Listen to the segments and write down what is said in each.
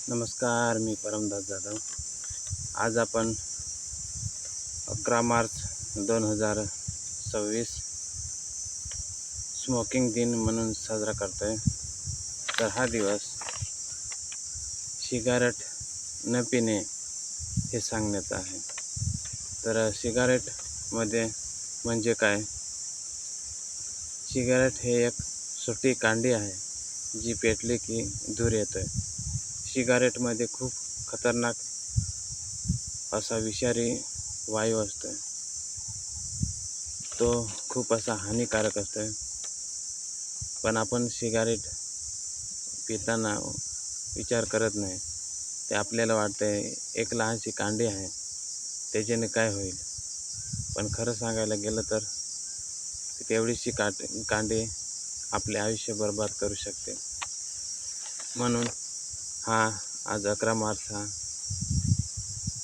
नमस्कार, मी परमदास जाधव। आज आपण 11 मार्च 2026 स्मोकिंग दिन म्हणून साजरा करतोय। तर हा दिवस सिगारेट न पिणे हे सांगण्याचा आहे। तर सिगारेटमध्ये म्हणजे काय? सिगारेट हे एक सुटी कांडी आहे जी पेटली की धूर येतोय। सिगारेटमध्ये खूप खतरनाक असा विषारी वायू असतो। तो खूप असा हानिकारक असतो। पण आपण सिगारेट पिताना विचार करत नाही। ते आपल्याला वाटतंय एक लहानशी कांडी आहे, त्याच्याने काय होईल। पण खरं सांगायला गेलं तर तेवढीशी कांडी आपले आयुष्य बर्बाद करू शकते। म्हणून आज 11 मार्च हा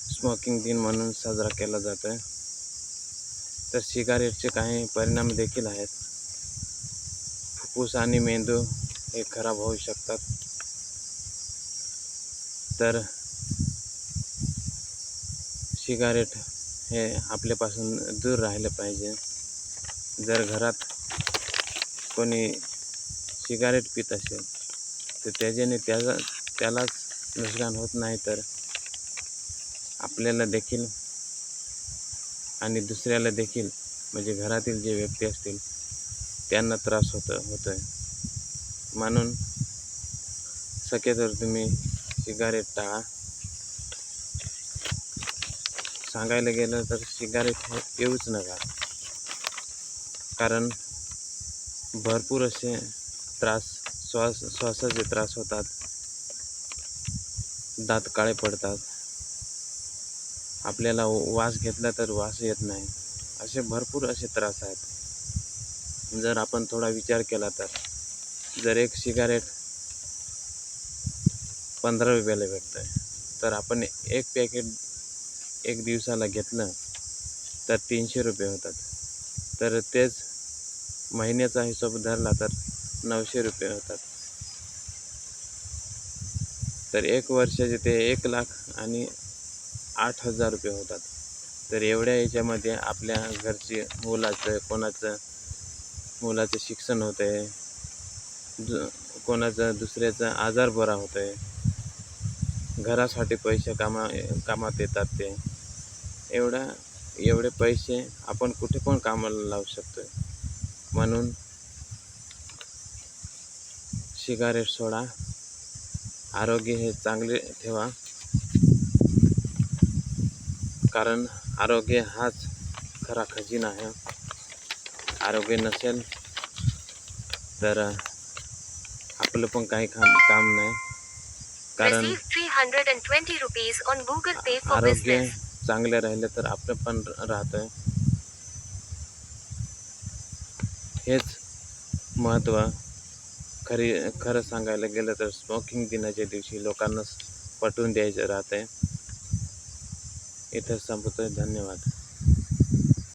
स्मोकिंग दिन म्हणून साजरा केला जातोय। तर सिगारेटचे काही परिणाम देखील आहेत। फुफ्फुस आणि मेंदू हे खराब होऊ शकतात। तर सिगारेट हे आपल्यापासून दूर राहिलं पाहिजे। जर घरात कोणी सिगारेट पित असेल तर त्याच्याने त्यालाच नुकसान होत नाही, तर आपल्याला देखील आणि दुसऱ्याला देखील, म्हणजे घरातील जे व्यक्ती असतील त्यांना त्रास होतोय। म्हणून शक्यतोवर तुम्ही सिगारेट टाळा। सांगायला गेलं तर सिगारेट हे पिऊच नका, कारण भरपूर असे श्वासाचे त्रास होतात, दात काळे पडतात, आपल्याला वास घेतला तर वास येत नाही, असे भरपूर असे त्रास आहेत। जर आपण थोडा विचार केला तर जर एक सिगारेट 15 रुपयाला भेटतंय, तर आपण एक पॅकेट एक दिवसाला घेतलं तर 300 रुपये होतात। तर तेच महिन्याचा हिशोब धरला तर 900 रुपये होतात। तर एक वर्षाचे ते 1,08,000 रुपये होतात। तर एवढ्या याच्यामध्ये आपल्या घरचे मुलाचं शिक्षण होतंय, कोणाचा दुसऱ्याचा आजार बरा होतोय, घरासाठी पैसे कामात येतात। ते एवढे पैसे आपण कुठे पण कामाला लावू शकतो। म्हणून सिगारेट सोडा, आरोग्य हे चांगले ठेवा, कारण आरोग्य हाच खरा खजिना आहे। आरोग्य नसेल तर आपलं पण काही काम नाही, कारण आरोग्य चांगले राहिले तर आपलं पण राहतंय। हेच महत्त्व खरं सांगायला गेलं तर स्मोकिंग दिनाच्या दिवशी लोकांना पटवून द्यायचं राहतंय। इथं संपतोय। धन्यवाद।